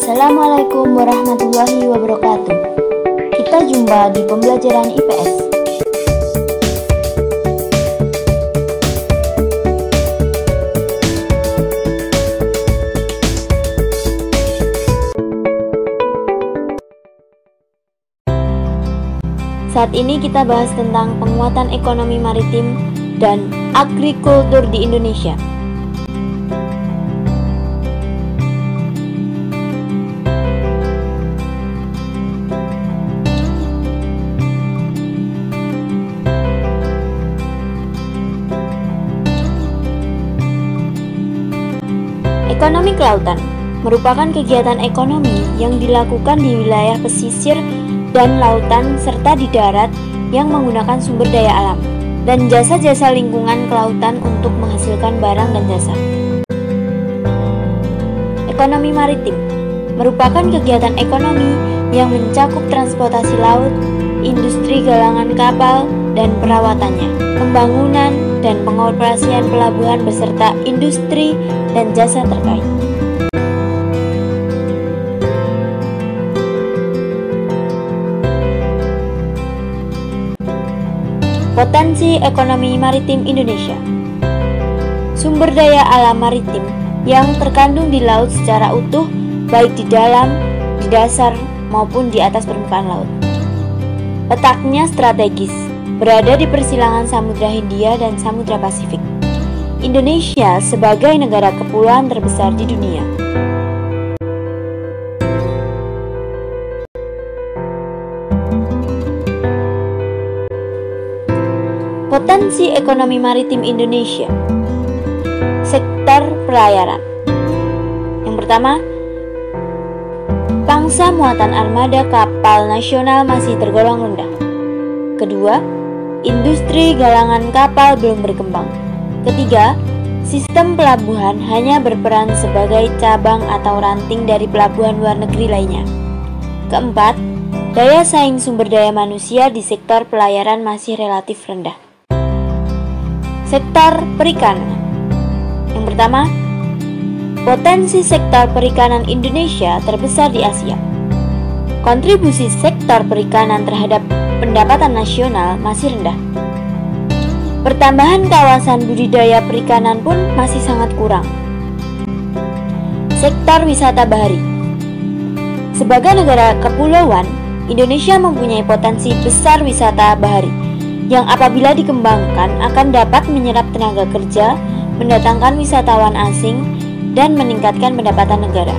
Assalamualaikum warahmatullahi wabarakatuh. Kita jumpa di pembelajaran IPS. Saat ini kita bahas tentang penguatan ekonomi maritim dan agrikultur di Indonesia. Ekonomi kelautan merupakan kegiatan ekonomi yang dilakukan di wilayah pesisir dan lautan serta di darat yang menggunakan sumber daya alam dan jasa-jasa lingkungan kelautan untuk menghasilkan barang dan jasa. Ekonomi maritim merupakan kegiatan ekonomi yang mencakup transportasi laut, industri galangan kapal dan perawatannya, pembangunan dan pengoperasian pelabuhan beserta industri dan jasa terkait. Potensi ekonomi maritim Indonesia. Sumber daya alam maritim yang terkandung di laut secara utuh, baik di dalam, di dasar, maupun di atas permukaan laut. Letaknya strategis, berada di persilangan Samudra Hindia dan Samudra Pasifik. Indonesia sebagai negara kepulauan terbesar di dunia. Potensi ekonomi maritim Indonesia. Sektor pelayaran. Yang pertama, pangsa muatan armada kapal nasional masih tergolong rendah. Kedua, industri galangan kapal belum berkembang. Ketiga, sistem pelabuhan hanya berperan sebagai cabang atau ranting dari pelabuhan luar negeri lainnya. Keempat, daya saing sumber daya manusia di sektor pelayaran masih relatif rendah. Sektor perikanan. Yang pertama, potensi sektor perikanan Indonesia terbesar di Asia. Kontribusi sektor perikanan terhadap pendapatan nasional masih rendah. Pertambahan kawasan budidaya perikanan pun masih sangat kurang. Sektor wisata bahari. Sebagai negara kepulauan, Indonesia mempunyai potensi besar wisata bahari yang apabila dikembangkan akan dapat menyerap tenaga kerja, mendatangkan wisatawan asing, dan meningkatkan pendapatan negara.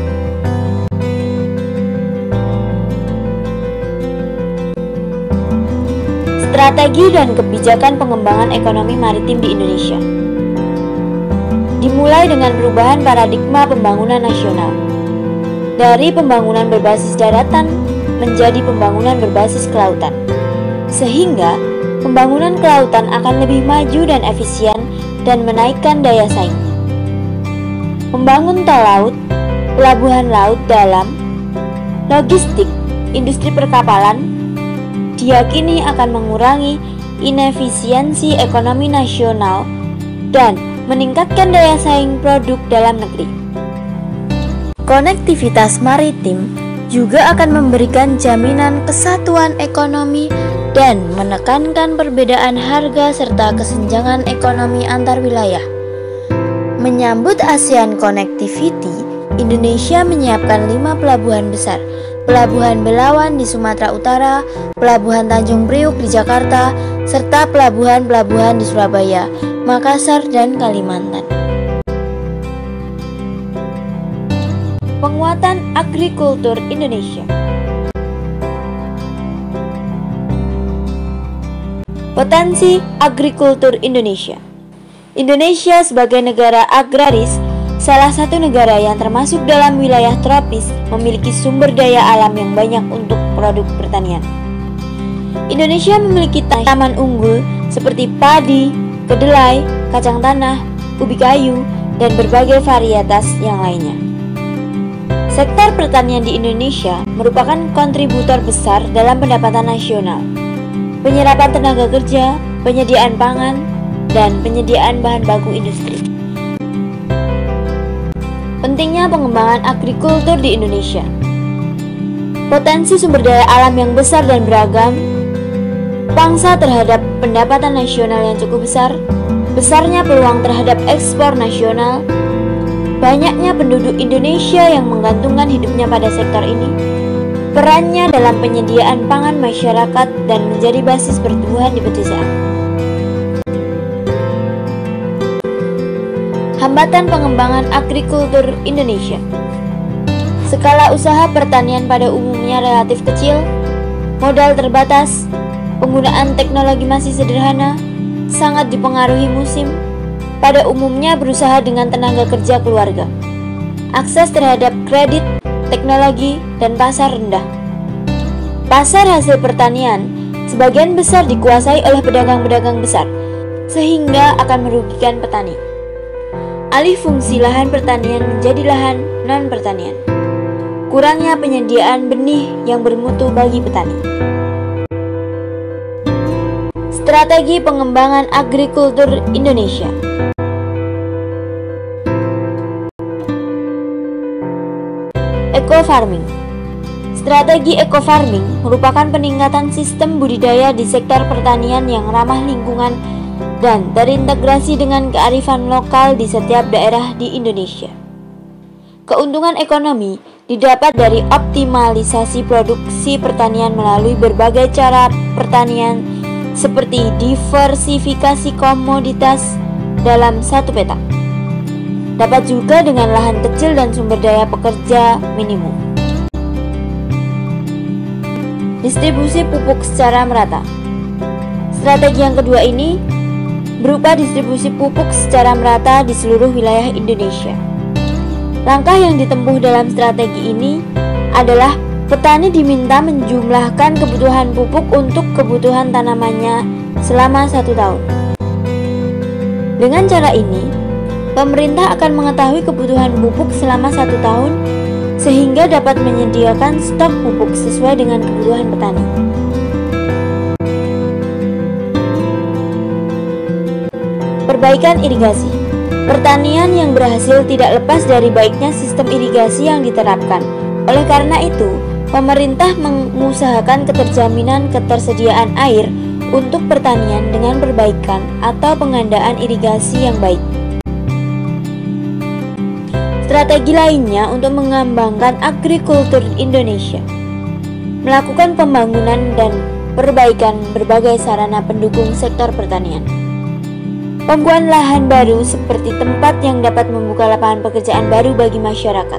Strategi dan kebijakan pengembangan ekonomi maritim di Indonesia. Dimulai dengan perubahan paradigma pembangunan nasional. Dari pembangunan berbasis daratan menjadi pembangunan berbasis kelautan. Sehingga pembangunan kelautan akan lebih maju dan efisien dan menaikkan daya saing. Membangun tol laut, pelabuhan laut dalam, logistik, industri perkapalan, diyakini akan mengurangi inefisiensi ekonomi nasional dan meningkatkan daya saing produk dalam negeri. Konektivitas maritim juga akan memberikan jaminan kesatuan ekonomi dan menekankan perbedaan harga serta kesenjangan ekonomi antar wilayah. Menyambut ASEAN Connectivity, Indonesia menyiapkan 5 pelabuhan besar. Pelabuhan Belawan di Sumatera Utara, Pelabuhan Tanjung Priuk di Jakarta, serta pelabuhan-pelabuhan di Surabaya, Makassar, dan Kalimantan. Penguatan agrikultur Indonesia. Potensi agrikultur Indonesia. Indonesia sebagai negara agraris, salah satu negara yang termasuk dalam wilayah tropis, memiliki sumber daya alam yang banyak untuk produk pertanian. Indonesia memiliki tanaman unggul seperti padi, kedelai, kacang tanah, ubi kayu, dan berbagai varietas yang lainnya. Sektor pertanian di Indonesia merupakan kontributor besar dalam pendapatan nasional, penyerapan tenaga kerja, penyediaan pangan, dan penyediaan bahan baku industri. Pentingnya pengembangan agrikultur di Indonesia. potensi sumber daya alam yang besar dan beragam, pangsa terhadap pendapatan nasional yang cukup besar, besarnya peluang terhadap ekspor nasional, banyaknya penduduk Indonesia yang menggantungkan hidupnya pada sektor ini, perannya dalam penyediaan pangan masyarakat dan menjadi basis pertumbuhan di pedesaan. Hambatan pengembangan agrikultur Indonesia. Skala usaha pertanian pada umumnya relatif kecil, modal terbatas, penggunaan teknologi masih sederhana, sangat dipengaruhi musim, pada umumnya berusaha dengan tenaga kerja keluarga. Akses terhadap kredit, teknologi, dan pasar rendah. Pasar hasil pertanian sebagian besar dikuasai oleh pedagang-pedagang besar, sehingga akan merugikan petani. Alih fungsi lahan pertanian menjadi lahan non-pertanian. Kurangnya penyediaan benih yang bermutu bagi petani. Strategi pengembangan agrikultur Indonesia. Eco-farming. Strategi eco-farming merupakan peningkatan sistem budidaya di sektor pertanian yang ramah lingkungan dan terintegrasi dengan kearifan lokal di setiap daerah di Indonesia. Keuntungan ekonomi didapat dari optimalisasi produksi pertanian melalui berbagai cara pertanian seperti diversifikasi komoditas dalam satu petak. Dapat juga dengan lahan kecil dan sumber daya pekerja minimum. Distribusi pupuk secara merata. Strategi yang kedua ini berupa distribusi pupuk secara merata di seluruh wilayah Indonesia. Langkah yang ditempuh dalam strategi ini adalah petani diminta menjumlahkan kebutuhan pupuk untuk kebutuhan tanamannya selama 1 tahun. Dengan cara ini, pemerintah akan mengetahui kebutuhan pupuk selama 1 tahun sehingga dapat menyediakan stok pupuk sesuai dengan kebutuhan petani. Perbaikan irigasi. Pertanian yang berhasil tidak lepas dari baiknya sistem irigasi yang diterapkan. Oleh karena itu, pemerintah mengusahakan keterjaminan ketersediaan air untuk pertanian dengan perbaikan atau pengandaan irigasi yang baik. Strategi lainnya untuk mengembangkan agrikultur Indonesia, melakukan pembangunan dan perbaikan berbagai sarana pendukung sektor pertanian. Pembuatan lahan baru seperti tempat yang dapat membuka lapangan pekerjaan baru bagi masyarakat.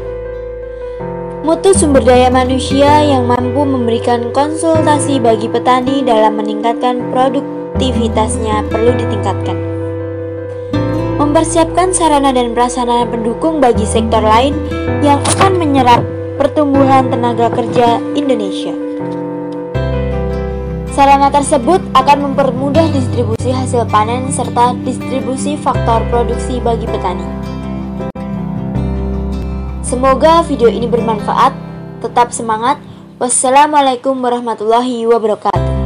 Mutu sumber daya manusia yang mampu memberikan konsultasi bagi petani dalam meningkatkan produktivitasnya perlu ditingkatkan. Mempersiapkan sarana dan prasarana pendukung bagi sektor lain yang akan menyerap pertumbuhan tenaga kerja Indonesia. Sarana tersebut akan mempermudah distribusi hasil panen serta distribusi faktor produksi bagi petani. Semoga video ini bermanfaat. Tetap semangat. Wassalamualaikum warahmatullahi wabarakatuh.